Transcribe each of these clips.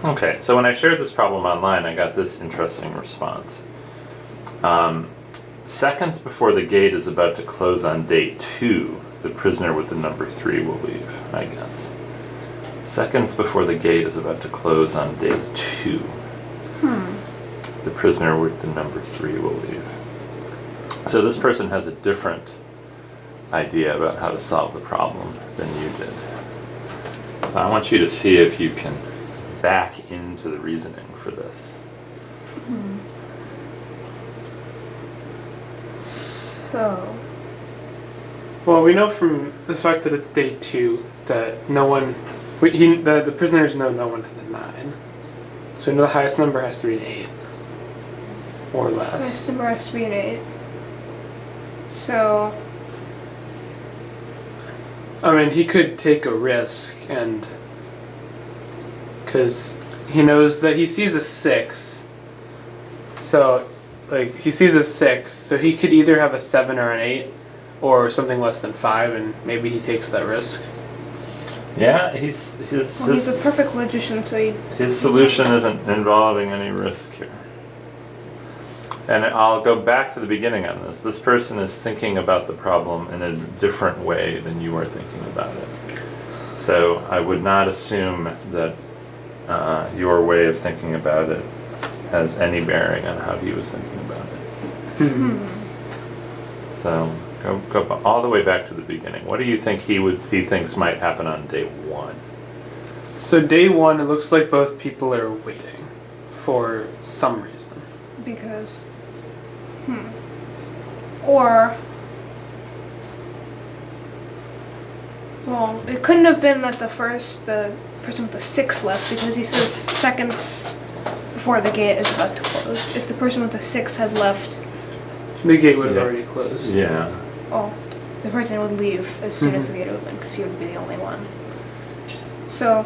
Okay, so when I shared this problem online, I got this interesting response. Seconds before the gate is about to close on day 2, the prisoner with the number 3 will leave, I guess. Seconds before the gate is about to close on day 2. The prisoner with the number 3 will leave. So this person has a different idea about how to solve the problem than you did. So I want you to see if you can back into the reasoning for this. So... Well, we know from the fact that it's day 2 that no one... the prisoners know no one has a 9. So we know the highest number has to be an 8. Or less. highest number has to be an 8. So... I mean, he could take a risk and... Because he knows that he sees a 6. So, like, he sees a 6. So he could either have a 7 or an 8. Or something less than 5, and maybe he takes that risk. Yeah, he's a perfect logician, so his solution isn't involving any risk here. And I'll go back to the beginning on this. This person is thinking about the problem in a different way than you are thinking about it. So I would not assume that your way of thinking about it has any bearing on how he was thinking about it. So go all the way back to the beginning. What do you think he thinks might happen on day 1? So day 1, it looks like both people are waiting for some reason. because... Or... Well, it couldn't have been that the person with the 6 left, because he says seconds before the gate is about to close. If the person with the 6 had left... The gate would have already closed. Yeah. Oh, the person would leave as soon as the gate opened, because he would be the only one. So...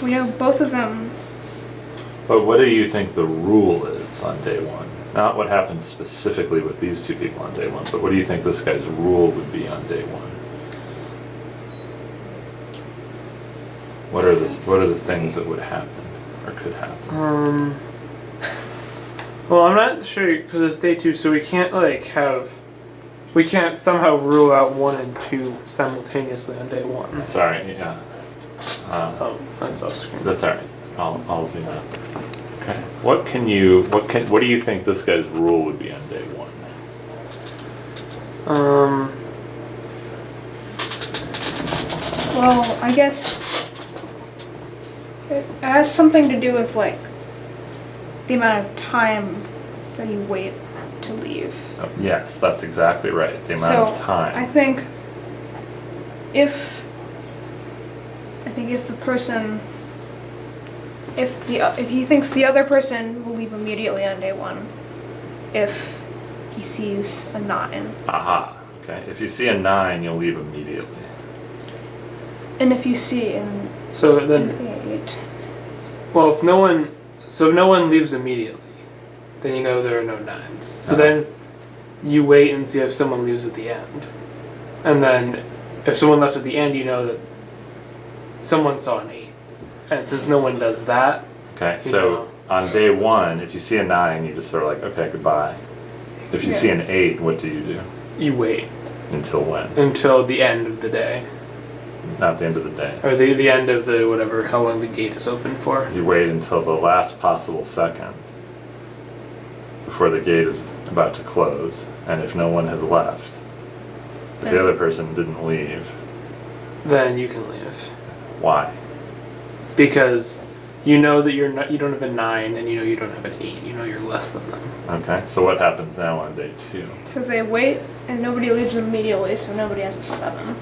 We know both of them... But what do you think the rule is on day 1? Not what happens specifically with these 2 people on day 1, but what do you think this guy's rule would be on day 1? What are the things that would happen or could happen? Well, I'm not sure because it's day 2, so we can't we can't somehow rule out 1 and 2 simultaneously on day 1. Sorry, yeah. Oh, that's off screen. That's all right. I'll zoom out. Okay. What do you think this guy's rule would be on day 1? Well, I guess... It has something to do with, like, the amount of time that you wait to leave. Oh, yes, that's exactly right. The amount of time. I think if the person... If he thinks the other person will leave immediately on day 1, if he sees a 9. Aha. Okay. If you see a 9, you'll leave immediately. And if you see an 8. Well, if no one leaves immediately, then you know there are no 9s. So then you wait and see if someone leaves at the end. And then if someone left at the end, you know that someone saw an 8. And since no one does that... Okay, so on day 1, if you see a 9, you just sort of like, okay, goodbye. If you see an 8, what do you do? You wait. Until when? Until the end of the day. Not the end of the day. Or the end of the whatever, how long the gate is open for. You wait until the last possible second before the gate is about to close. And if no one has left, if the other person didn't leave... Then you can leave. Why? Because you know that you don't have a 9 and you know you don't have an 8. You know you're less than them. Okay, so what happens now on day 2? So they wait and nobody leaves immediately, so nobody has a 7.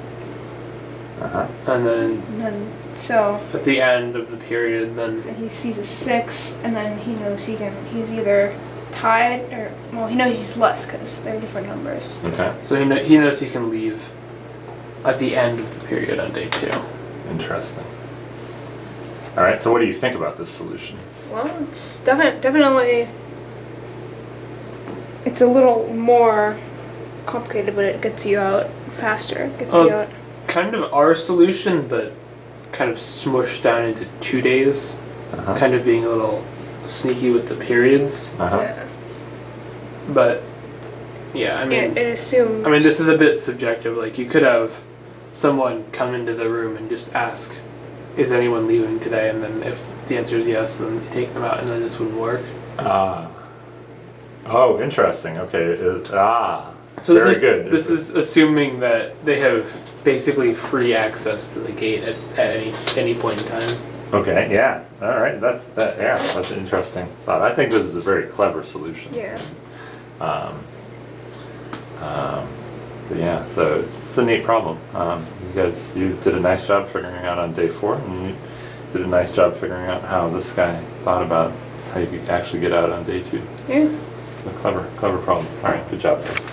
And then so at the end of the period, then he sees a 6, and then he knows he's either tied or he knows he's less because they're different numbers. Okay. So he knows he can leave at the end of the period on day 2. Interesting. All right. So what do you think about this solution? Well, it's definitely it's a little more complicated, but it gets you out faster. It's kind of our solution, but kind of smushed down into 2 days, Uh-huh. kind of being a little sneaky with the periods. Uh-huh. Yeah. But yeah, It assumes. I mean, this is a bit subjective. Like, you could have someone come into the room and just ask, "Is anyone leaving today?" And then if the answer is yes, then you take them out, and then this would work. Oh, interesting. Okay. So this Very is good. this is assuming that they have basically free access to the gate at any point in time. Okay. Yeah. All right. That's an interesting thought. I think this is a very clever solution. Yeah. But yeah, so it's a neat problem. You did a nice job figuring out on day 4, and you did a nice job figuring out how this guy thought about how you could actually get out on day 2. Yeah. It's a clever problem. All right, good job, guys.